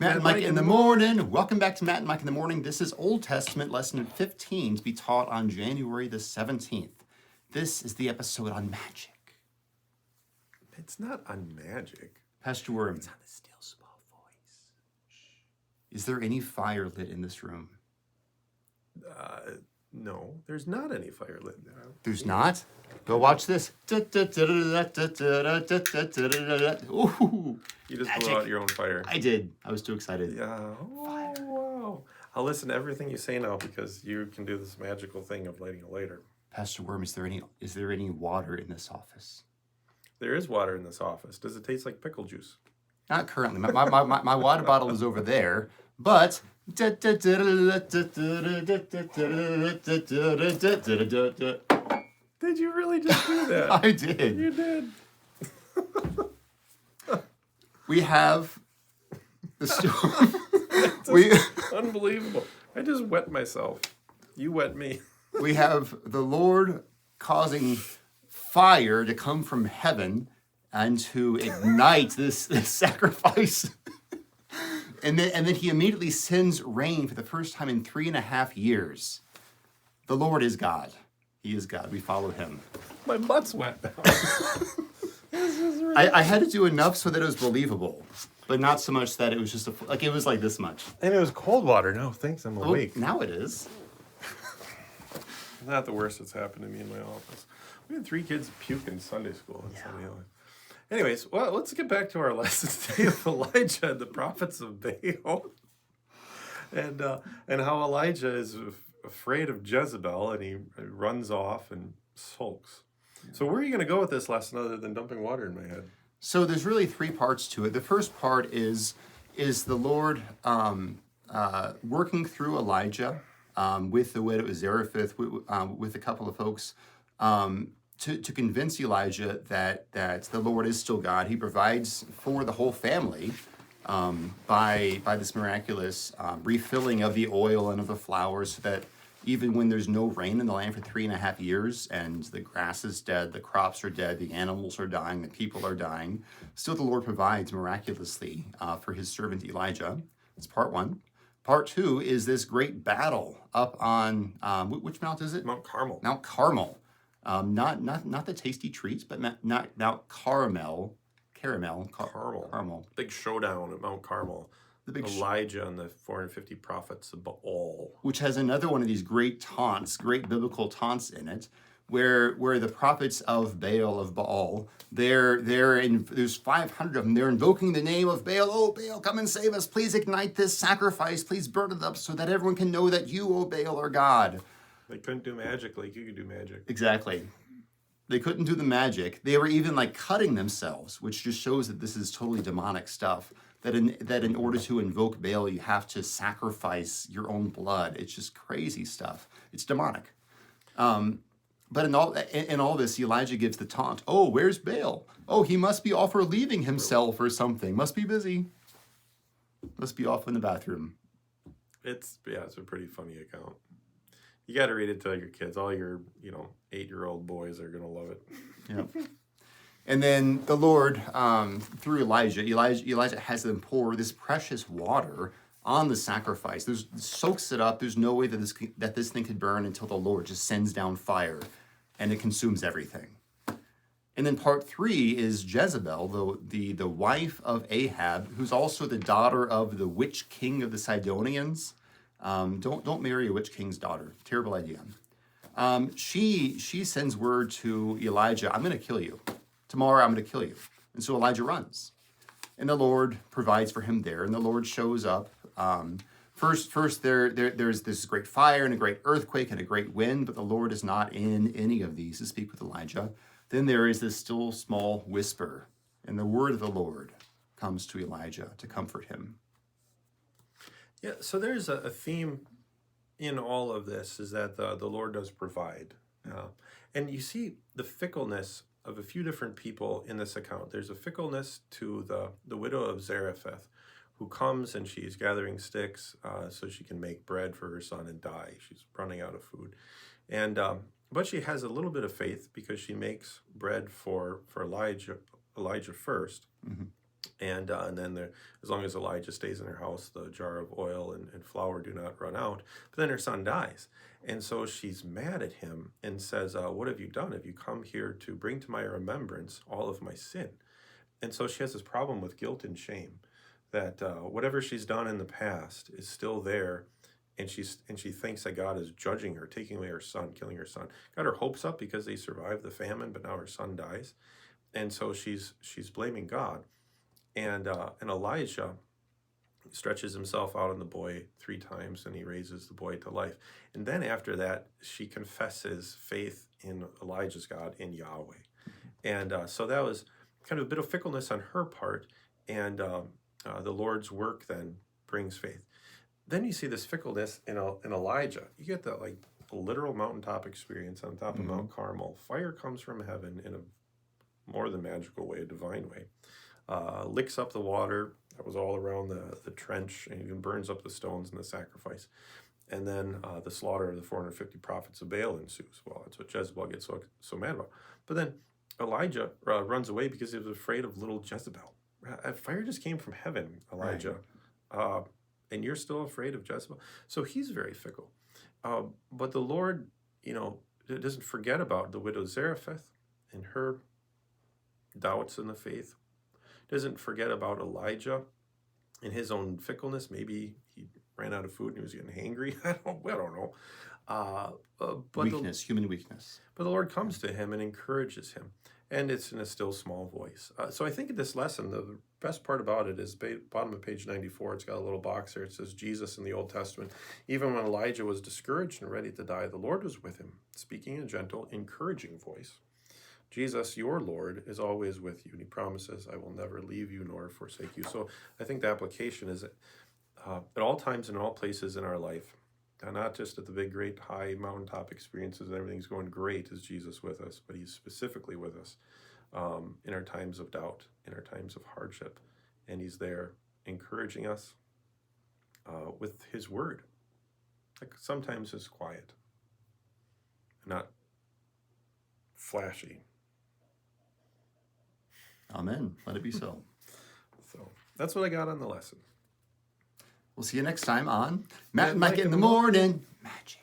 Matt and Micah in the morning. Welcome back to Matt and Micah in the morning. This is Old Testament lesson 15 to be taught on January the 17th. This is the episode on magic. It's not on magic. Pastor Worm, It's on the still small voice. is there any fire lit in this room? No, there's not any fire lit. There's not? Go watch this. Ooh, You just magic. blew out your own fire. I did. I was too excited. Yeah. Oh, wow. I'll listen to everything you say now because you can do this magical thing of lighting a lighter. Pastor Worm, is there any water in this office? There is water in this office. Does it taste like pickle juice? Not currently. My water bottle is over there, but Did you really just do that? I did. You did. We have the storm. Unbelievable. I just wet myself. You wet me. We have the Lord causing fire to come from heaven and to ignite this sacrifice. And then he immediately sends rain for the first time in 3.5 years. The Lord is God. He is God. We follow him. My butt's wet now. I had to do enough so that it was believable, but not so much that it was just it was like this much. And it was cold water. No, thanks. I'm awake. Now it is. Not the worst that's happened to me in my office. We had 3 kids puke in Sunday school. Anyways, well, let's get back to our lesson today of Elijah and the prophets of Baal, and how Elijah is afraid of Jezebel and he runs off and sulks. So where are you going to go with this lesson other than dumping water in my head? So there's really 3 parts to it. The first part is the Lord working through Elijah with the widow of Zarephath, with a couple of folks, to convince Elijah that the Lord is still God. He provides for the whole family by this miraculous refilling of the oil and of the flowers, so that even when there's no rain in the land for 3.5 years and the grass is dead, the crops are dead, the animals are dying, the people are dying, still the Lord provides miraculously for his servant Elijah. That's part 1. Part 2 is this great battle up on, which mount is it? Mount Carmel. Mount Carmel. Not the tasty treats, but Mount Carmel. Carmel. Big showdown at Mount Carmel. The big Elijah and the 450 prophets of Baal. Which has another one of these great taunts, great biblical taunts in it, where the prophets of Baal, there's 500 of them. They're invoking the name of Baal. Oh, Baal, come and save us. Please ignite this sacrifice. Please burn it up so that everyone can know that you, oh Baal, are God. They couldn't do magic like you could do magic. Exactly. They couldn't do the magic. They were even cutting themselves, which just shows that this is totally demonic stuff. That in order to invoke Baal, you have to sacrifice your own blood. It's just crazy stuff. It's demonic. But in all this, Elijah gives the taunt. Oh, where's Baal? Oh, he must be off relieving himself or something. Must be busy. Must be off in the bathroom. It's a pretty funny account. You got to read it to your kids. All your 8-year-old boys are gonna love it. Yeah. And then the Lord, through Elijah has them pour this precious water on the sacrifice. Soaks it up. There's no way that this thing could burn until the Lord just sends down fire, and it consumes everything. And then part 3 is Jezebel, the wife of Ahab, who's also the daughter of the witch king of the Sidonians. Don't marry a witch king's daughter. Terrible idea. She sends word to Elijah, I'm going to kill you. Tomorrow I'm going to kill you. And so Elijah runs. And the Lord provides for him there. And the Lord shows up. First there's this great fire and a great earthquake and a great wind, but the Lord is not in any of these to speak with Elijah. Then there is this still small whisper, and the word of the Lord comes to Elijah to comfort him. Yeah, so there's a theme in all of this, is that the Lord does provide. And you see the fickleness of a few different people in this account. There's a fickleness to the widow of Zarephath, who comes and she's gathering sticks so she can make bread for her son and die. She's running out of food. And but she has a little bit of faith because she makes bread for Elijah first. Mm-hmm. And then as long as Elijah stays in her house, the jar of oil and flour do not run out. But then her son dies. And so she's mad at him and says, what have you done? Have you come here to bring to my remembrance all of my sin? And so she has this problem with guilt and shame, that whatever she's done in the past is still there. And she thinks that God is judging her, taking away her son, killing her son. Got her hopes up because they survived the famine, but now her son dies. And so she's blaming God. And Elijah stretches himself out on the boy 3 times, and he raises the boy to life. And then after that, she confesses faith in Elijah's God, in Yahweh. And so that was kind of a bit of fickleness on her part, and the Lord's work then brings faith. Then you see this fickleness in Elijah. You get that like literal mountaintop experience on top of Mount Carmel. Fire comes from heaven in a more than magical way, a divine way. Licks up the water that was all around the trench, and even burns up the stones in the sacrifice. And then the slaughter of the 450 prophets of Baal ensues. Well, that's what Jezebel gets so mad about. But then Elijah runs away because he was afraid of little Jezebel. Fire just came from heaven, Elijah. Right. And you're still afraid of Jezebel. So he's very fickle. But the Lord, doesn't forget about the widow Zarephath and her doubts in the faith. Doesn't forget about Elijah and his own fickleness. Maybe he ran out of food and he was getting hangry. I don't know. But human weakness. But the Lord comes to him and encourages him. And it's in a still small voice. So I think in this lesson, the best part about it is bottom of page 94. It's got a little box there. It says, Jesus in the Old Testament. Even when Elijah was discouraged and ready to die, the Lord was with him, speaking in a gentle, encouraging voice. Jesus, your Lord, is always with you. And he promises, I will never leave you nor forsake you. So I think the application is at all times and all places in our life, not just at the big, great, high mountaintop experiences and everything's going great, is Jesus with us, but he's specifically with us in our times of doubt, in our times of hardship. And he's there encouraging us with his word. Like sometimes it's quiet, not flashy. Amen. Let it be so. So that's what I got on the lesson. We'll see you next time on Matt and Micah in the morning. Magic.